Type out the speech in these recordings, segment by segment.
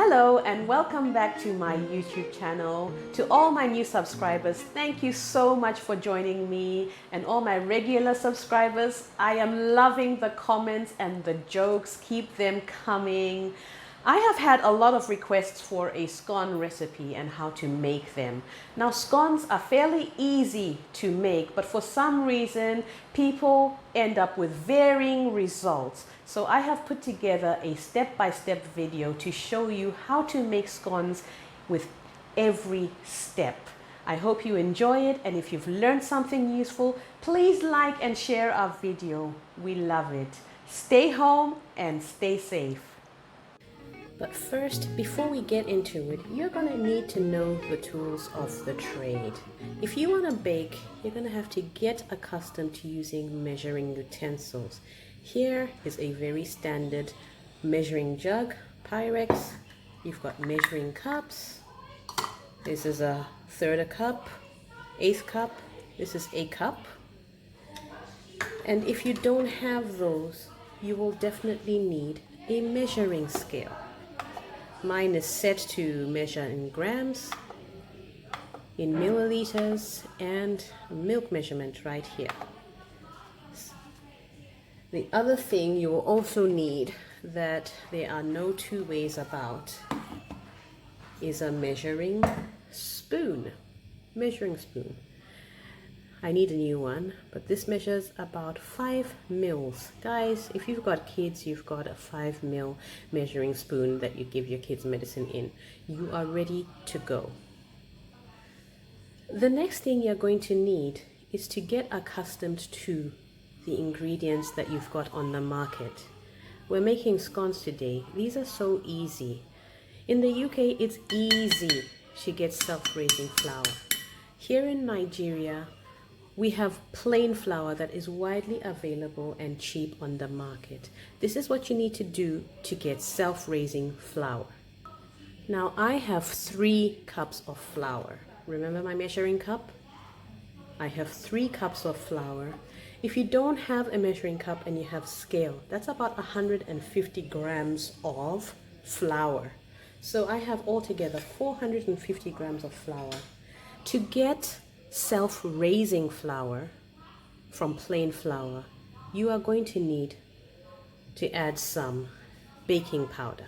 Hello and welcome back to my YouTube channel. To all my new subscribers, thank you so much for joining me, and all my regular subscribers, I am loving the comments and the jokes. Keep them coming. I have had a lot of requests for a scone recipe and how to make them. Now, scones are fairly easy to make, but for some reason, people end up with varying results. So I have put together a step-by-step video to show you how to make scones with every step. I hope you enjoy it, and if you've learned something useful, please like and share our video. We love it. Stay home and stay safe. But first, before we get into it, you're going to need to know the tools of the trade. If you want to bake, you're going to have to get accustomed to using measuring utensils. Here is a very standard measuring jug, Pyrex. You've got measuring cups. This is a third a cup, eighth cup. This is a cup. And if you don't have those, you will definitely need a measuring scale. Mine is set to measure in grams, in milliliters, and milk measurement right here. The other thing you will also need, that there are no two ways about, is a measuring spoon. Measuring spoon. I need a new one, but this measures about 5 mils. Guys, if you've got kids, you've got a 5 mil measuring spoon that you give your kids medicine in. You are ready to go. The next thing you're going to need is to get accustomed to the ingredients that you've got on the market. We're making scones today. These are so easy. In the UK, it's easy to get self-raising flour. Here in Nigeria, we have plain flour that is widely available and cheap on the market. This is what you need to do to get self-raising flour. Now I have 3 cups of flour. Remember my measuring cup? I have 3 cups of flour. If you don't have a measuring cup and you have scale, that's about 150 grams of flour. So I have altogether 450 grams of flour. To get self-raising flour from plain flour, you are going to need to add some baking powder.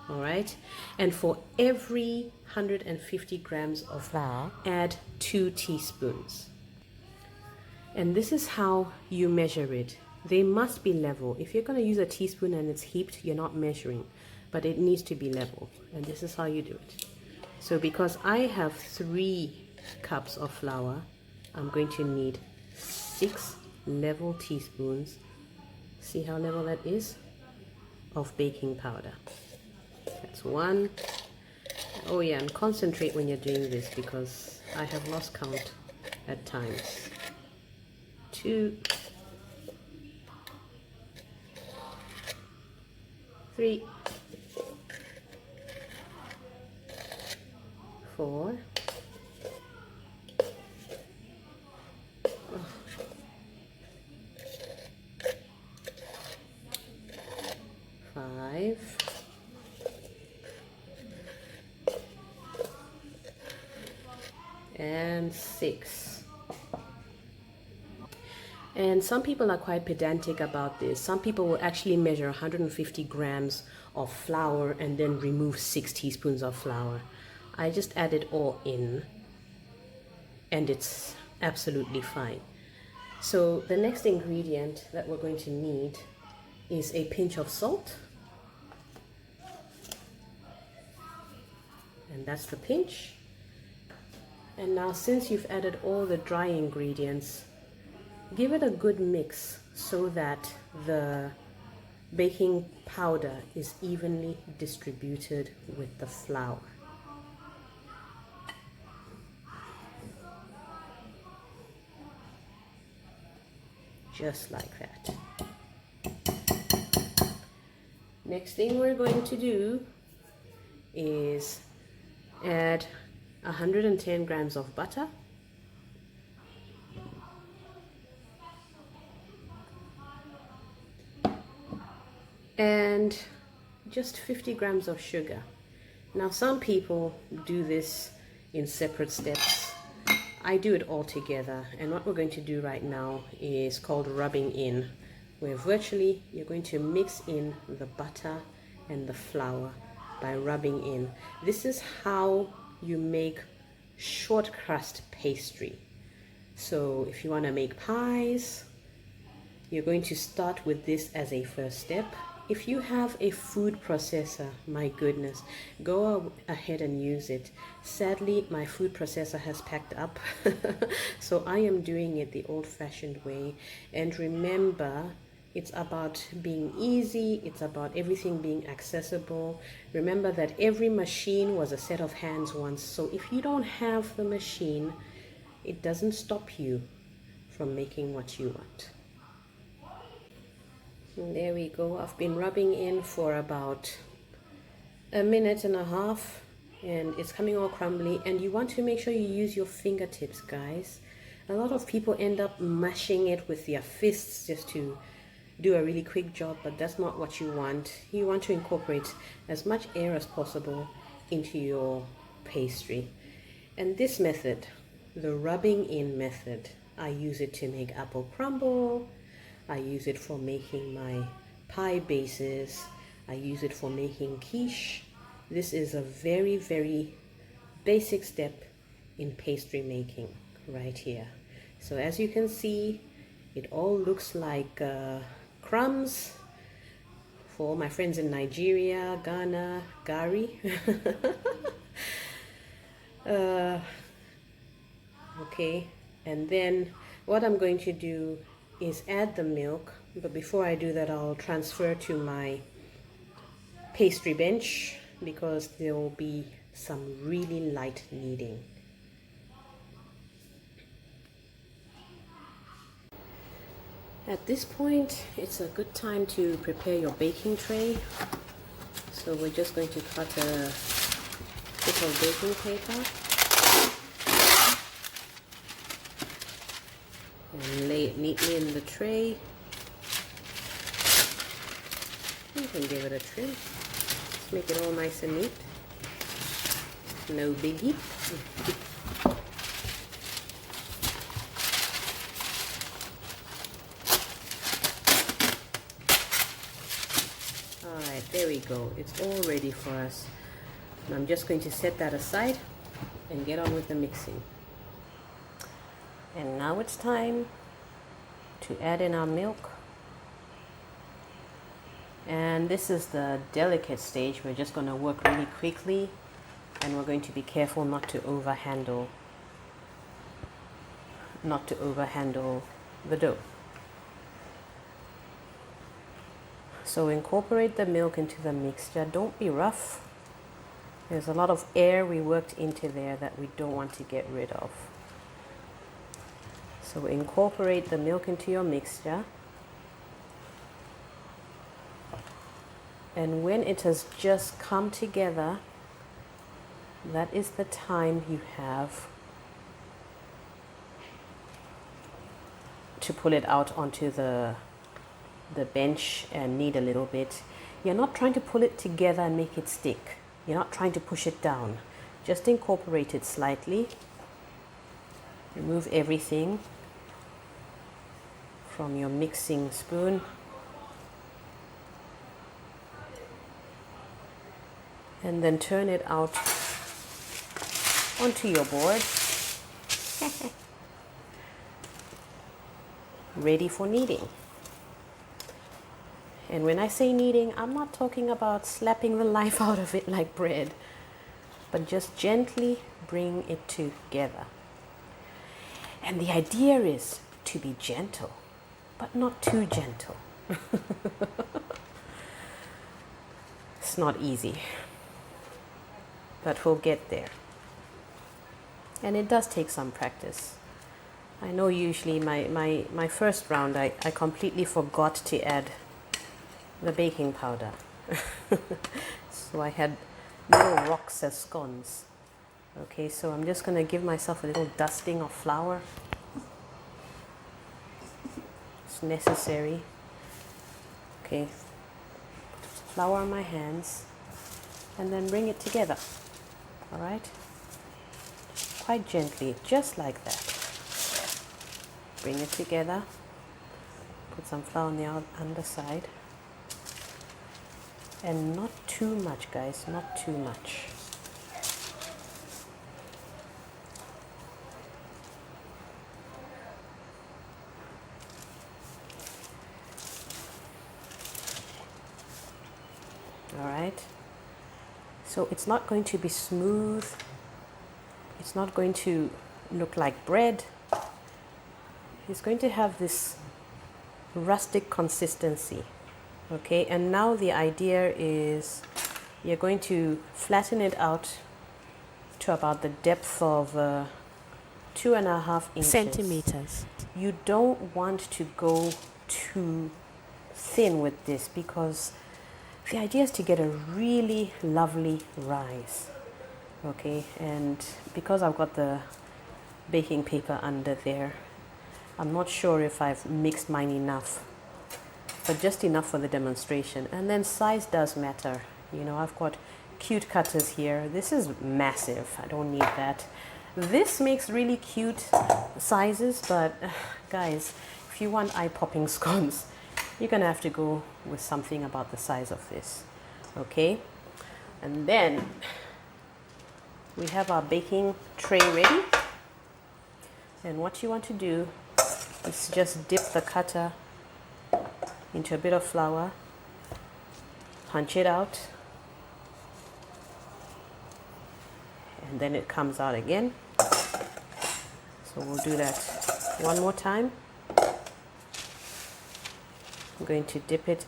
All right, and for every 150 grams of flour, add 2 teaspoons. And this is how you measure it. They must be level. If you're going to use a teaspoon and it's heaped, you're not measuring, but it needs to be level. And this is how you do it. So because I have 3 cups of flour, I'm going to need 6 level teaspoons. See how level that is? Of baking powder. That's 1. Oh yeah, and concentrate when you're doing this because I have lost count at times. 2, 3, 4, 5, and 6. And some people are quite pedantic about this. Some people will actually measure 150 grams of flour and then remove 6 teaspoons of flour. I just add it all in and it's absolutely fine. So the next ingredient that we're going to need is a pinch of salt. And that's the pinch. And now since you've added all the dry ingredients, give it a good mix so that the baking powder is evenly distributed with the flour. Just like that. Next thing we're going to do is add 110 grams of butter, and just 50 grams of sugar. Now, some people do this in separate steps. I do it all together, and what we're going to do right now is called rubbing in, where virtually you're going to mix in the butter and the flour by rubbing in. This is how you make short crust pastry. So if you want to make pies, you're going to start with this as a first step. If you have a food processor, my goodness, go ahead and use it. Sadly, my food processor has packed up, so I am doing it the old-fashioned way. And remember, it's about being easy, it's about everything being accessible. Remember that every machine was a set of hands once, so if you don't have the machine, it doesn't stop you from making what you want. And there we go. I've been rubbing in for about a minute and a half, and it's coming all crumbly. And you want to make sure you use your fingertips, guys. A lot of people end up mashing it with their fists just to do a really quick job, but that's not what you want. You want to incorporate as much air as possible into your pastry. And this method, the rubbing in method, I use it to make apple crumble. I use it for making my pie bases. I use it for making quiche. This is a very, very basic step in pastry making right here. So as you can see, it all looks like crumbs. For all my friends in Nigeria, Ghana, Gari. Okay, and then what I'm going to do is add the milk, but before I do that, I'll transfer to my pastry bench because there will be some really light kneading. At this point, it's a good time to prepare your baking tray. So we're just going to cut a bit of baking paper and lay it neatly in the tray. You can give it a trim. Let's make it all nice and neat. No biggie. Alright, there we go. It's all ready for us. And I'm just going to set that aside and get on with the mixing. And now it's time to add in our milk. And this is the delicate stage. We're just going to work really quickly, and we're going to be careful not to overhandle the dough. So incorporate the milk into the mixture. Don't be rough. There's a lot of air we worked into there that we don't want to get rid of. So incorporate the milk into your mixture. And when it has just come together, that is the time you have to pull it out onto the bench and knead a little bit. You're not trying to pull it together and make it stick. You're not trying to push it down. Just incorporate it slightly. Remove everything from your mixing spoon. And then turn it out onto your board. Ready for kneading. And when I say kneading, I'm not talking about slapping the life out of it like bread, but just gently bring it together. And the idea is to be gentle, but not too gentle. It's not easy, but we'll get there. And it does take some practice. I know usually my first round, I completely forgot to add the baking powder. So I had little rocks as scones. Okay, so I'm just going to give myself a little dusting of flour. It's necessary. Okay, flour on my hands. and then bring it together. All right, quite gently, just like that. Bring it together. Put some flour on the underside, and not too much, guys, not too much. All right, so it's not going to be smooth, it's not going to look like bread. It's going to have this rustic consistency. Okay, and now the idea is you're going to flatten it out to about the depth of 2.5 inches. Centimeters. You don't want to go too thin with this, because the idea is to get a really lovely rise. Okay, and because I've got the baking paper under there, I'm not sure if I've mixed mine enough, but just enough for the demonstration. And then size does matter. You know, I've got cute cutters here. This is massive, I don't need that. This makes really cute sizes, but guys, if you want eye-popping scones, you're gonna have to go with something about the size of this. Okay, and then we have our baking tray ready, and what you want to do is just dip the cutter into a bit of flour, punch it out, and then it comes out again. So we'll do that one more time. I'm going to dip it,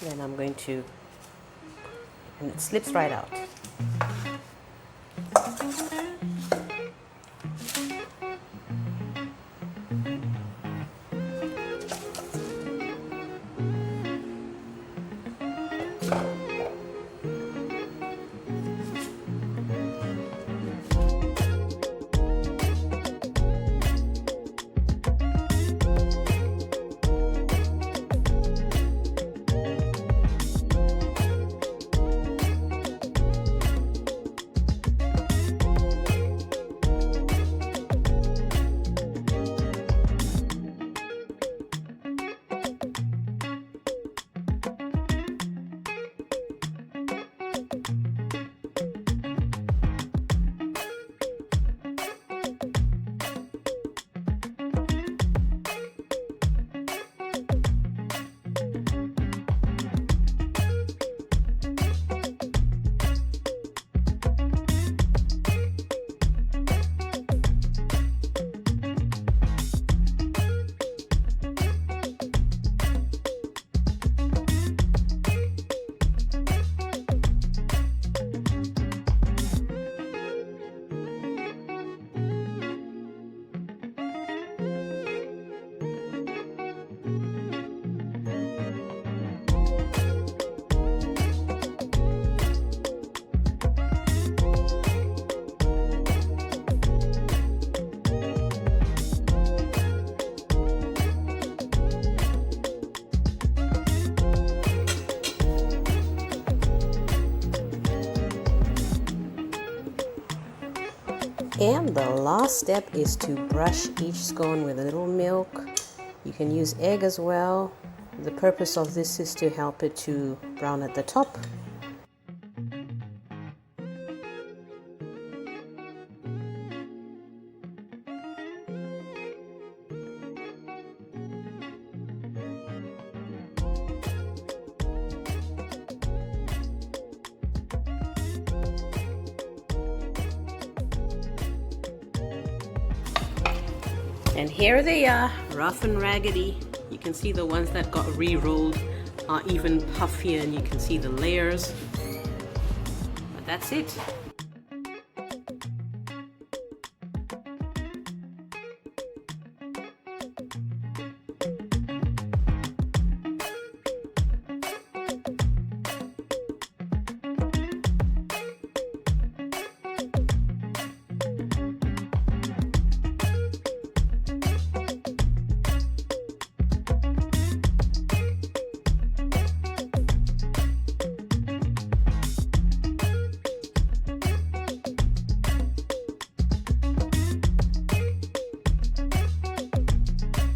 then I'm going to, and it slips right out. And the last step is to brush each scone with a little milk. You can use egg as well. The purpose of this is to help it to brown at the top. And here they are, rough and raggedy. You can see the ones that got re-rolled are even puffier, and you can see the layers. But that's it.